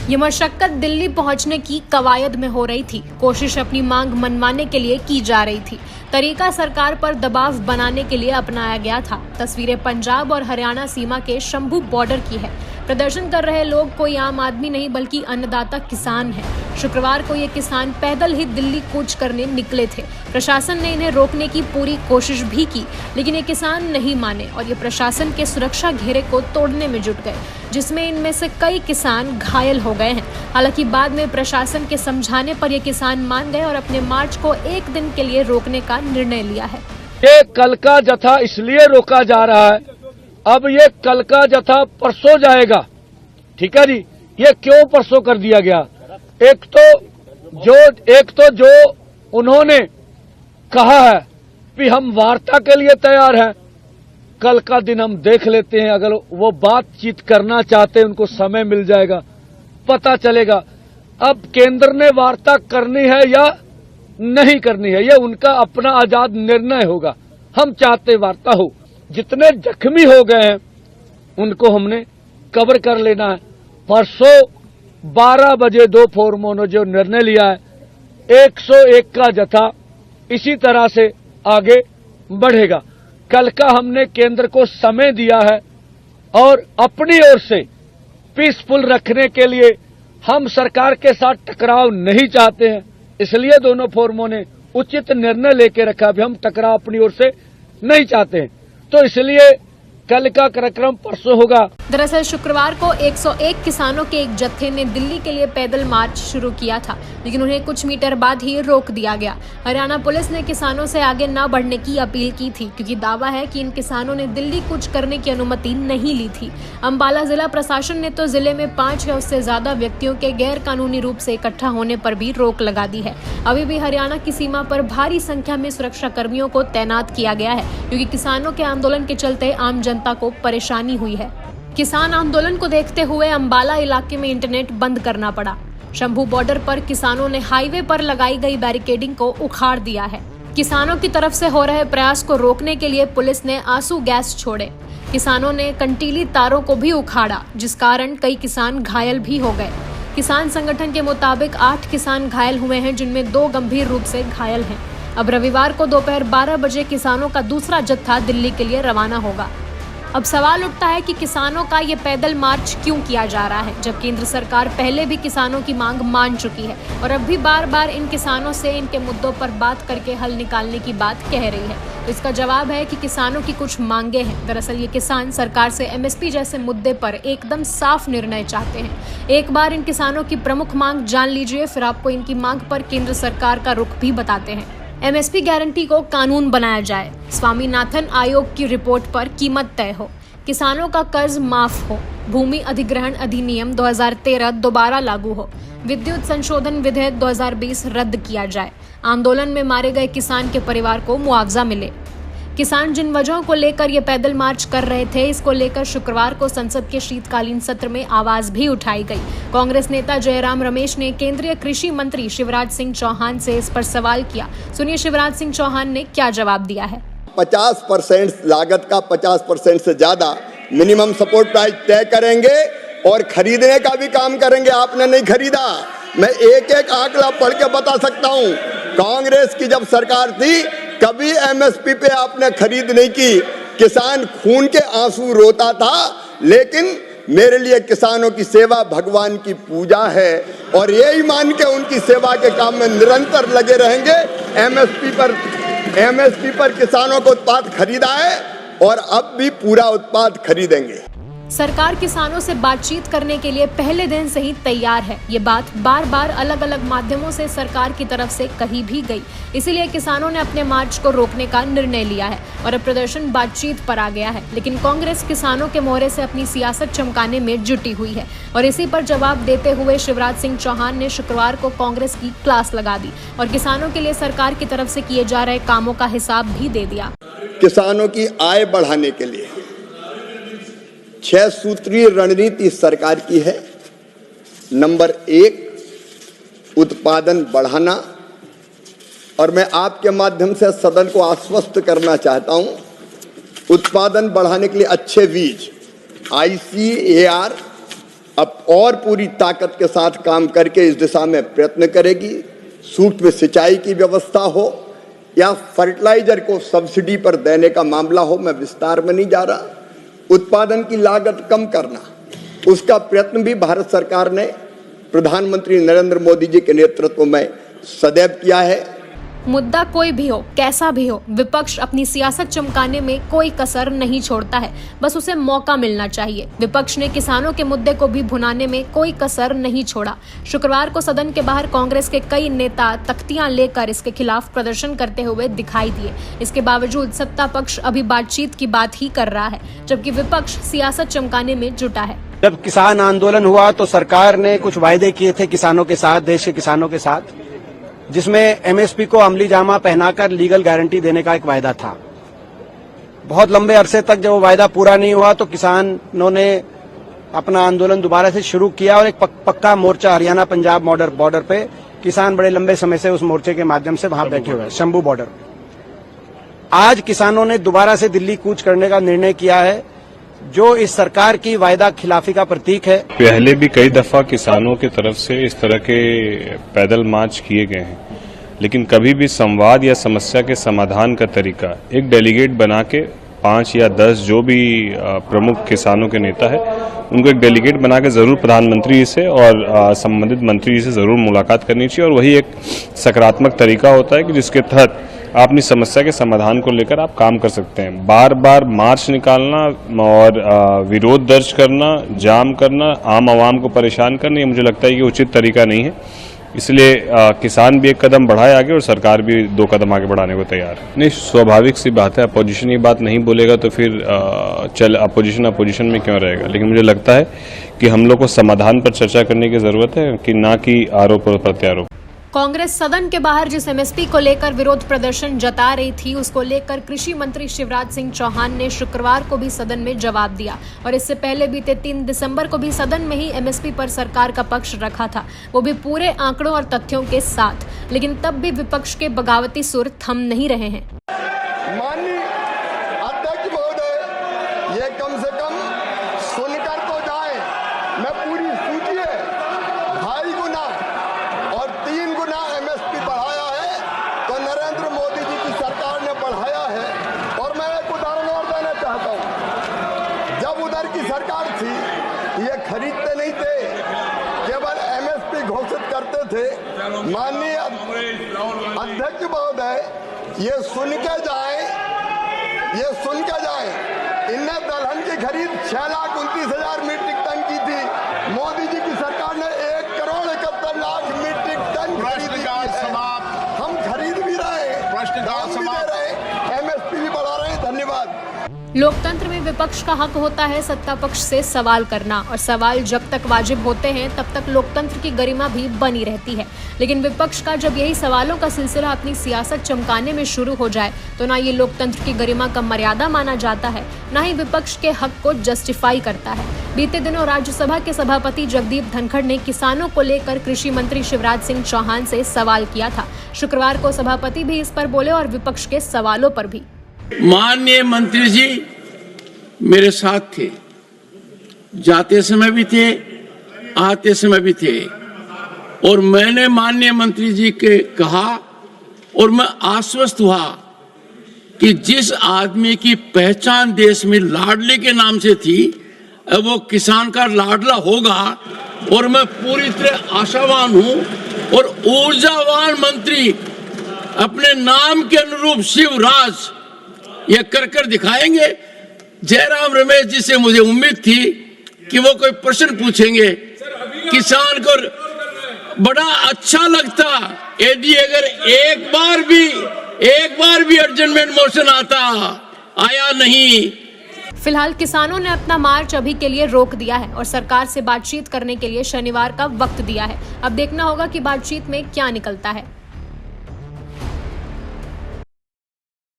ये मशक्कत दिल्ली पहुंचने की कवायद में हो रही थी। कोशिश अपनी मांग मनवाने के लिए की जा रही थी। तरीका सरकार पर दबाव बनाने के लिए अपनाया गया था। तस्वीरें पंजाब और हरियाणा सीमा के शंभू बॉर्डर की है। प्रदर्शन कर रहे लोग कोई आम आदमी नहीं बल्कि अन्नदाता किसान है। शुक्रवार को ये किसान पैदल ही दिल्ली कूच करने निकले थे। प्रशासन ने इन्हें रोकने की पूरी कोशिश भी की, लेकिन ये किसान नहीं माने और ये प्रशासन के सुरक्षा घेरे को तोड़ने में जुट गए, जिसमें इनमें से कई किसान घायल हो गए हैं। हालांकि बाद में प्रशासन के समझाने पर ये किसान मान गए और अपने मार्च को एक दिन के लिए रोकने का निर्णय लिया है। ये कल का जत्था इसलिए रोका जा रहा है, अब ये कल का जत्था परसों जाएगा। ठीक है जी, ये क्यों परसों कर दिया गया? एक तो जो उन्होंने कहा है कि हम वार्ता के लिए तैयार हैं, कल का दिन हम देख लेते हैं। अगर वो बातचीत करना चाहते हैं, उनको समय मिल जाएगा, पता चलेगा। अब केंद्र ने वार्ता करनी है या नहीं करनी है, ये उनका अपना आजाद निर्णय होगा। हम चाहते वार्ता हो। जितने जख्मी हो गए हैं उनको हमने कवर कर लेना है। परसों 12 बजे 2 फोरमों ने जो निर्णय लिया है, 101 का जत्था इसी तरह से आगे बढ़ेगा। कल का हमने केंद्र को समय दिया है और अपनी ओर से पीसफुल रखने के लिए हम सरकार के साथ टकराव नहीं चाहते हैं, इसलिए दोनों फोरमों ने उचित निर्णय लेके रखा। अभी हम टकराव अपनी ओर से नहीं चाहते हैं, तो इसलिए कल का कार्यक्रम परसों होगा। दरअसल शुक्रवार को 101 किसानों के एक जत्थे ने दिल्ली के लिए पैदल मार्च शुरू किया था, लेकिन उन्हें कुछ मीटर बाद ही रोक दिया गया। हरियाणा पुलिस ने किसानों से आगे न बढ़ने की अपील की थी, क्योंकि दावा है कि इन किसानों ने दिल्ली कूच करने की अनुमति नहीं ली थी। अंबाला जिला प्रशासन ने तो जिले में 5 या उससे ज्यादा व्यक्तियों के गैर कानूनी रूप से इकट्ठा होने पर भी रोक लगा दी है। अभी भी हरियाणा की सीमा पर भारी संख्या में सुरक्षा कर्मियों को तैनात किया गया है, क्योंकि किसानों के आंदोलन के चलते आम जनता को परेशानी हुई है। किसान आंदोलन को देखते हुए अंबाला इलाके में इंटरनेट बंद करना पड़ा। शंभू बॉर्डर पर किसानों ने हाईवे पर लगाई गई बैरिकेडिंग को उखाड़ दिया है। किसानों की तरफ से हो रहे प्रयास को रोकने के लिए पुलिस ने आंसू गैस छोड़े। किसानों ने कंटीली तारों को भी उखाड़ा, जिस कारण कई किसान घायल भी हो गए। किसान संगठन के मुताबिक 8 किसान घायल हुए हैं, जिनमें 2 गंभीर रूप से घायल हैं। अब रविवार को दोपहर 12 बजे किसानों का दूसरा जत्था दिल्ली के लिए रवाना होगा। अब सवाल उठता है कि किसानों का ये पैदल मार्च क्यों किया जा रहा है, जब केंद्र सरकार पहले भी किसानों की मांग मान चुकी है और अब भी बार बार इन किसानों से इनके मुद्दों पर बात करके हल निकालने की बात कह रही है। तो इसका जवाब है कि किसानों की कुछ मांगे हैं। दरअसल ये किसान सरकार से एमएसपी जैसे मुद्दे पर एकदम साफ निर्णय चाहते हैं। एक बार इन किसानों की प्रमुख मांग जान लीजिए, फिर आपको इनकी मांग पर केंद्र सरकार का रुख भी बताते हैं। एमएसपी गारंटी को कानून बनाया जाए, स्वामीनाथन आयोग की रिपोर्ट पर कीमत तय हो, किसानों का कर्ज माफ हो, भूमि अधिग्रहण अधिनियम 2013 दोबारा लागू हो, विद्युत संशोधन विधेयक 2020 रद्द किया जाए, आंदोलन में मारे गए किसान के परिवार को मुआवजा मिले। किसान जिन वजहों को लेकर ये पैदल मार्च कर रहे थे, इसको लेकर शुक्रवार को संसद के शीतकालीन सत्र में आवाज भी उठाई गई। कांग्रेस नेता जयराम रमेश ने केंद्रीय कृषि मंत्री शिवराज सिंह चौहान से इस पर सवाल किया। सुनिए शिवराज सिंह चौहान ने क्या जवाब दिया है। 50% लागत का 50% से ज्यादा मिनिमम सपोर्ट प्राइस तय करेंगे और खरीदने का भी काम करेंगे। आपने नहीं खरीदा, मैं एक आंकड़ा पढ़ के बता सकता हूँ। कांग्रेस की जब सरकार थी, कभी एमएसपी पे आपने खरीद नहीं की। किसान खून के आंसू रोता था, लेकिन मेरे लिए किसानों की सेवा भगवान की पूजा है और यही मान के उनकी सेवा के काम में निरंतर लगे रहेंगे। एमएसपी पर किसानों को उत्पाद खरीदा है और अब भी पूरा उत्पाद खरीदेंगे। सरकार किसानों से बातचीत करने के लिए पहले दिन से ही तैयार है। ये बात बार बार अलग अलग माध्यमों से सरकार की तरफ से कही भी गई। इसीलिए किसानों ने अपने मार्च को रोकने का निर्णय लिया है और अब प्रदर्शन बातचीत पर आ गया है। लेकिन कांग्रेस किसानों के मोहरे से अपनी सियासत चमकाने में जुटी हुई है और इसी पर जवाब देते हुए शिवराज सिंह चौहान ने शुक्रवार को कांग्रेस की क्लास लगा दी और किसानों के लिए सरकार की तरफ से किए जा रहे कामों का हिसाब भी दे दिया। किसानों की आय बढ़ाने के लिए 6 सूत्रीय रणनीति सरकार की है। नंबर 1, उत्पादन बढ़ाना, और मैं आपके माध्यम से सदन को आश्वस्त करना चाहता हूं, उत्पादन बढ़ाने के लिए अच्छे बीज ICAR अब और पूरी ताकत के साथ काम करके इस दिशा में प्रयत्न करेगी। सूक्ष्म सिंचाई की व्यवस्था हो या फर्टिलाइजर को सब्सिडी पर देने का मामला हो, मैं विस्तार में नहीं जा रहा। उत्पादन की लागत कम करना, उसका प्रयत्न भी भारत सरकार ने प्रधानमंत्री नरेंद्र मोदी जी के नेतृत्व में सदैव किया है। मुद्दा कोई भी हो, कैसा भी हो, विपक्ष अपनी सियासत चमकाने में कोई कसर नहीं छोड़ता है, बस उसे मौका मिलना चाहिए। विपक्ष ने किसानों के मुद्दे को भी भुनाने में कोई कसर नहीं छोड़ा। शुक्रवार को सदन के बाहर कांग्रेस के कई नेता तख्तियां लेकर इसके खिलाफ प्रदर्शन करते हुए दिखाई दिए। इसके बावजूद सत्ता पक्ष अभी बातचीत की बात ही कर रहा है, जबकि विपक्ष सियासत चमकाने में जुटा है। जब किसान आंदोलन हुआ तो सरकार ने कुछ वायदे किए थे किसानों के साथ, देश के किसानों के साथ, जिसमें एमएसपी को अमली जामा पहनाकर लीगल गारंटी देने का एक वायदा था। बहुत लंबे अरसे तक जब वो वायदा पूरा नहीं हुआ तो किसानों ने अपना आंदोलन दोबारा से शुरू किया और एक पक्का मोर्चा हरियाणा पंजाब बॉर्डर पे किसान बड़े लंबे समय से उस मोर्चे के माध्यम से वहां बैठे हुए हैं, शंभू बॉर्डर। आज किसानों ने दोबारा से दिल्ली कूच करने का निर्णय किया है, जो इस सरकार की वायदा खिलाफी का प्रतीक है। पहले भी कई दफा किसानों की तरफ से इस तरह के पैदल मार्च किए गए हैं, लेकिन कभी भी संवाद या समस्या के समाधान का तरीका एक डेलीगेट बना के 5 या 10 जो भी प्रमुख किसानों के नेता है उनको एक डेलीगेट बना के जरूर प्रधानमंत्री जी से और संबंधित मंत्री जी से जरूर मुलाकात करनी चाहिए। और वही एक सकारात्मक तरीका होता है कि जिसके तहत आप अपनी समस्या के समाधान को लेकर आप काम कर सकते हैं। बार बार मार्च निकालना और विरोध दर्ज करना, जाम करना, आम आवाम को परेशान करना, ये मुझे लगता है कि उचित तरीका नहीं है। इसलिए किसान भी एक कदम बढ़ाए आगे और सरकार भी 2 कदम आगे बढ़ाने को तैयार है। नहीं, स्वाभाविक सी बात है, अपोजिशन ये बात नहीं बोलेगा तो फिर अपोजिशन में क्यों रहेगा। लेकिन मुझे लगता है कि हम लोग को समाधान पर चर्चा करने की जरूरत है कि ना कि आरोप और प्रत्यारोप। कांग्रेस सदन के बाहर जिस एमएसपी को लेकर विरोध प्रदर्शन जता रही थी, उसको लेकर कृषि मंत्री शिवराज सिंह चौहान ने शुक्रवार को भी सदन में जवाब दिया। और इससे पहले बीते 3 दिसंबर को भी सदन में ही एमएसपी पर सरकार का पक्ष रखा था, वो भी पूरे आंकड़ों और तथ्यों के साथ। लेकिन तब भी विपक्ष के बगावती सुर थम नहीं रहे हैं। माननीय अध्यक्ष महोदय, ये कम से कम सुनकर तो जाए। मैं पूरी सूची है, 2.5 गुना और 3 गुना एमएसपी बढ़ाया है तो नरेंद्र मोदी जी की सरकार ने बढ़ाया है। और मैं एक उदाहरण और देना चाहता हूं, जब उधर की सरकार थी ये खरीदते नहीं थे, केवल एमएसपी घोषित करते थे। माननीय अध्यक्ष महोदय, ये सुन के जाए, इनने दलहन की खरीद 6,29,000 मीट्रिक टन की थी। मोदी जी की सरकार ने 1,71,00,000 मीट्रिक टन खरीदी है। हम खरीद भी रहे हैं, दाम भी दे रहे हैं, एमएसपी भी बढ़ा रहे हैं। धन्यवाद। लोकतंत्र में विपक्ष का हक होता है सत्ता पक्ष से सवाल करना, और सवाल जब तक वाजिब होते हैं तब तक लोकतंत्र की गरिमा भी बनी रहती है। लेकिन विपक्ष का जब यही सवालों का सिलसिला अपनी सियासत चमकाने में शुरू हो जाए तो ना ये लोकतंत्र की गरिमा का मर्यादा माना जाता है, ना ही विपक्ष के हक को जस्टिफाई करता है। बीते दिनों राज्यसभा के सभापति जगदीप धनखड़ ने किसानों को लेकर कृषि मंत्री शिवराज सिंह चौहान से सवाल किया था। शुक्रवार को सभापति भी इस पर बोले और विपक्ष के सवालों पर भी। माननीय मंत्री जी मेरे साथ थे, जाते समय भी थे, आते समय भी थे, और मैंने माननीय मंत्री जी के कहा और मैं आश्वस्त हुआ कि जिस आदमी की पहचान देश में लाडले के नाम से थी वो किसान का लाडला होगा। और मैं पूरी तरह आशावान हूं और ऊर्जावान मंत्री अपने नाम के अनुरूप शिवराज ये कर दिखाएंगे। जयराम रमेश जी से मुझे उम्मीद थी कि वो कोई प्रश्न पूछेंगे, किसान को बड़ा अच्छा लगता यदि अगर एक बार भी एडजमेंट मोशन आता, आया नहीं। फिलहाल किसानों ने अपना मार्च अभी के लिए रोक दिया है और सरकार से बातचीत करने के लिए शनिवार का वक्त दिया है। अब देखना होगा कि बातचीत में क्या निकलता है।